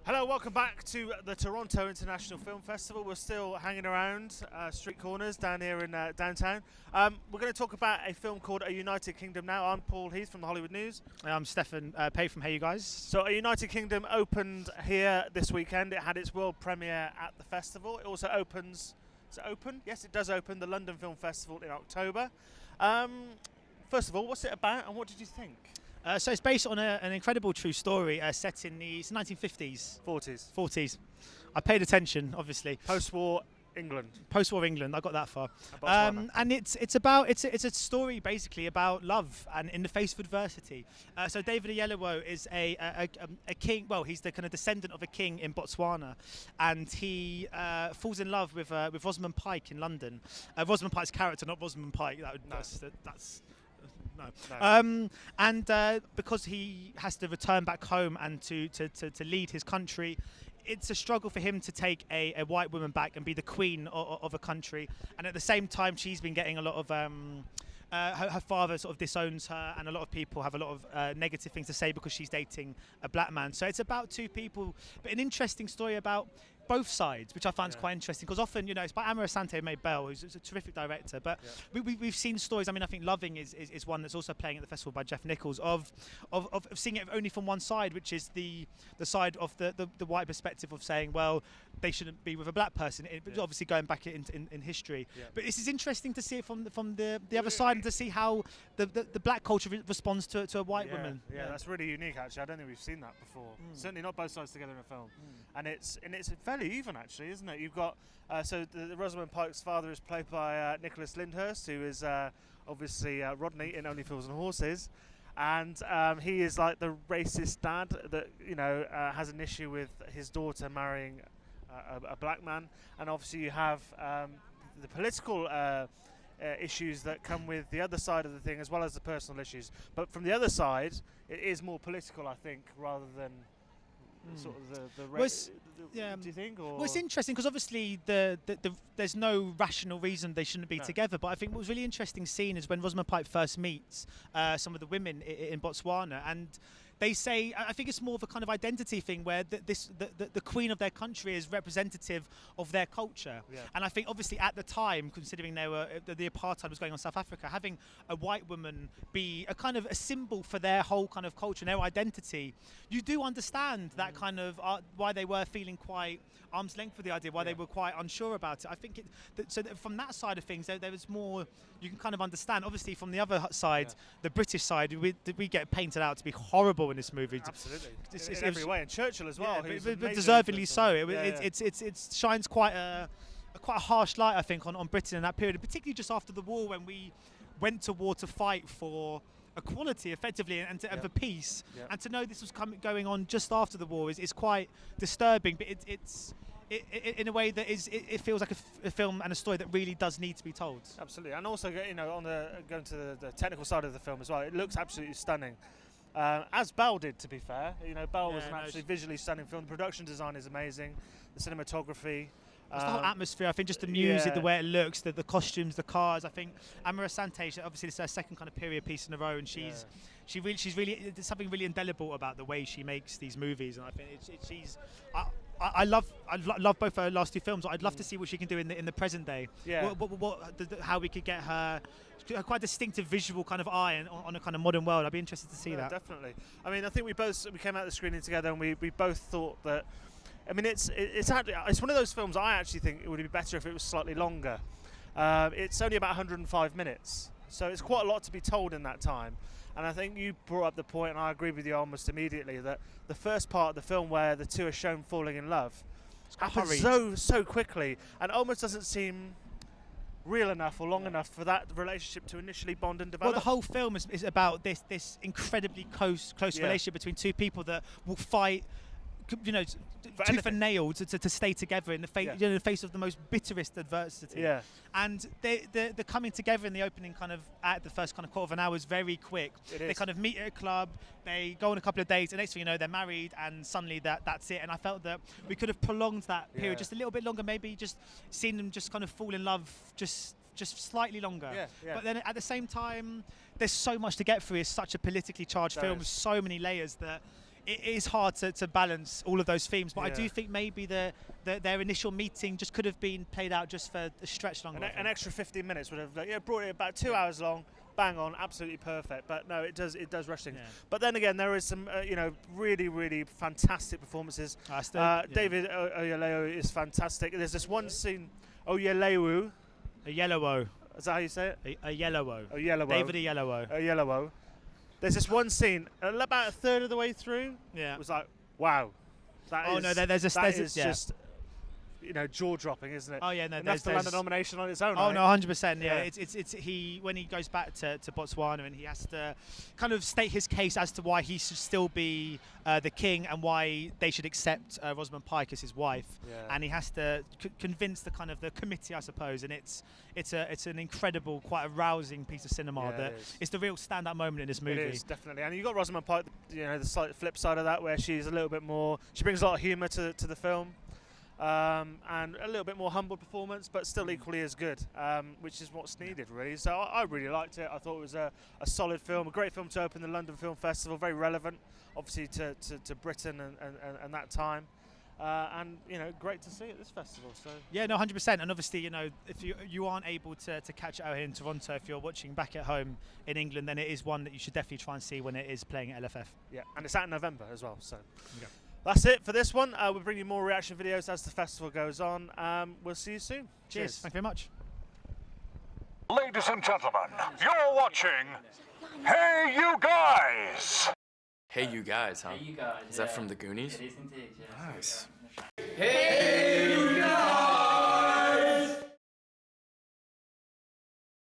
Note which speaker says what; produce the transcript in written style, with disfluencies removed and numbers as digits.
Speaker 1: Hello, welcome back to the Toronto International Film Festival. We're still hanging around street corners down here in downtown. We're going to talk about a film called A United Kingdom now. I'm Paul Heath from the Hollywood News.
Speaker 2: I'm Stefan Pape from HeyUGuys.
Speaker 1: So A United Kingdom opened here this weekend. It had its world premiere at the festival. It also opens... Is it open? Yes, it does open the London Film Festival in October. First of all, what's it about and what did you think?
Speaker 2: So it's based on an incredible true story set in the 1950s. 40s. I paid attention, obviously.
Speaker 1: Post-war England.
Speaker 2: Post-war England, I got that far. And it's a story basically about love and in the face of adversity. So David Oyelowo is a king. Well, he's the kind of descendant of a king in Botswana, and he falls in love with Rosamund Pike in London. Rosamund Pike's character, not Rosamund Pike. That's no. And because he has to return back home and to lead his country, it's a struggle for him to take a white woman back and be the queen of a country. And at the same time, she's been getting a lot of... her father sort of disowns her, and a lot of people have a lot of negative things to say because she's dating a black man. So it's about two people, but an interesting story about both sides, which I find is quite interesting, because often, it's by Amma Asante, who made Belle, who's a terrific director, but we've seen stories. I mean, I think Loving is one that's also playing at the festival by Jeff Nichols, of seeing it only from one side, which is the side of the white perspective of saying, well, they shouldn't be with a black person, obviously going back in history. But this is interesting to see it from the other side, and to see how the black culture responds to a white woman.
Speaker 1: Yeah, that's really unique, actually. I don't think we've seen that before. Certainly not both sides together in a film. And it's fairly even, actually, isn't it? You've got so the Rosamund Pike's father is played by Nicholas Lyndhurst, who is obviously Rodney in Only Fools and Horses, and he is like the racist dad that has an issue with his daughter marrying a black man, and obviously you have the political issues that come with the other side of the thing, as well as the personal issues. But from the other side, it is more political, I think, rather than sort of the race. Do you think? Or?
Speaker 2: Well, it's interesting because obviously there's no rational reason they shouldn't be together. But I think what was really interesting scene is when Rosamund Pike first meets some of the women in Botswana, and they say, I think it's more of a kind of identity thing where the queen of their country is representative of their culture. And I think obviously at the time, considering the apartheid was going on in South Africa, having a white woman be a kind of a symbol for their whole kind of culture and their identity, you do understand that kind of why they were feeling quite arm's length with the idea, why they were quite unsure about it. I think from that side of things, there was more you can kind of understand. Obviously, from the other side, the British side, we get painted out to be harsh in this movie.
Speaker 1: Absolutely, in every way, and Churchill as well.
Speaker 2: But deservedly so. It shines quite a harsh light, I think, on Britain in that period, particularly just after the war, when we went to war to fight for equality, effectively, and for peace. And to know this was going on just after the war is quite disturbing. But it's in a way that it feels like a film and a story that really does need to be told.
Speaker 1: Absolutely, and also going to the technical side of the film as well, it looks absolutely stunning. As Belle did, to be fair. Belle was an absolutely visually stunning film. The production design is amazing. The cinematography.
Speaker 2: It's the whole atmosphere. I think just the music, the way it looks, the costumes, the cars. I think Amma Asante, obviously, it's her second kind of period piece in a row, and she's really there's something really indelible about the way she makes these movies, and I think I love both her last two films. I'd love to see what she can do in the present day. How we could get her quite distinctive visual kind of eye on a kind of modern world. I'd be interested to see that.
Speaker 1: Definitely. I mean, I think we came out of the screening together, and we both thought that. I mean, it's one of those films I actually think it would be better if it was slightly longer. It's only about 105 minutes, so it's quite a lot to be told in that time. And I think you brought up the point, and I agree with you almost immediately, that the first part of the film where the two are shown falling in love happens so quickly, and almost doesn't seem real enough or long enough for that relationship to initially bond and develop.
Speaker 2: Well, the whole film is about this incredibly close relationship between two people that will fight, tooth and nail to stay together in the face of the most bitterest adversity. And they're coming together in the opening at the first kind of quarter of an hour is very quick. They kind of meet at a club, they go on a couple of dates, and next thing you know, they're married, and suddenly that's it. And I felt that we could have prolonged that period just a little bit longer, maybe just seeing them just kind of fall in love just slightly longer. But then at the same time, there's so much to get through. It's such a politically charged film with so many layers that it is hard to balance all of those themes. But I
Speaker 1: Yeah.
Speaker 2: do think maybe their initial meeting just could have been played out just for a stretch longer.
Speaker 1: An extra 15 minutes would have brought it about 2 hours long. Bang on, absolutely perfect. But no, it does rush things.
Speaker 2: Yeah.
Speaker 1: But then again, there is some really, really fantastic performances. David Oyelowo is fantastic. There's this one scene, Oyelowo.
Speaker 2: Oyelowo.
Speaker 1: Is that how you say it?
Speaker 2: Oyelowo.
Speaker 1: Oyelowo.
Speaker 2: David Oyelowo.
Speaker 1: Oyelowo. There's this one scene, about a third of the way through.
Speaker 2: Yeah.
Speaker 1: It was like, wow. That is just jaw-dropping, isn't it?
Speaker 2: Oh yeah, no,
Speaker 1: enough to land a nomination on its own.
Speaker 2: Oh
Speaker 1: right?
Speaker 2: no, 100%. Yeah, it's he when he goes back to Botswana and he has to kind of state his case as to why he should still be the king and why they should accept Rosamund Pike as his wife.
Speaker 1: Yeah.
Speaker 2: And he has to convince the committee, I suppose. And it's an incredible, quite a rousing piece of cinema.
Speaker 1: Yeah,
Speaker 2: that it's the real standout moment in this movie.
Speaker 1: It is definitely, and you got Rosamund Pike, the slight flip side of that, where she's a little bit more. She brings a lot of humour to the film. And a little bit more humble performance, but still equally as good, which is what's needed, really. So I really liked it. I thought it was a solid film, a great film to open the London Film Festival, very relevant, obviously, to Britain and that time. And great to see at this festival. So
Speaker 2: yeah, no, 100%. And obviously, if you aren't able to catch it out here in Toronto, if you're watching back at home in England, then it is one that you should definitely try and see when it is playing at LFF.
Speaker 1: Yeah, and it's out in November as well. So.
Speaker 2: Okay.
Speaker 1: That's it for this one. We'll bring you more reaction videos as the festival goes on. We'll see you soon.
Speaker 2: Cheers. Thank you very much.
Speaker 3: Ladies and gentlemen, you're watching Hey You Guys!
Speaker 4: Hey You Guys, huh?
Speaker 5: Hey, you guys.
Speaker 4: Is that from the Goonies?
Speaker 5: It is indeed, yeah.
Speaker 4: Nice.
Speaker 5: Hey,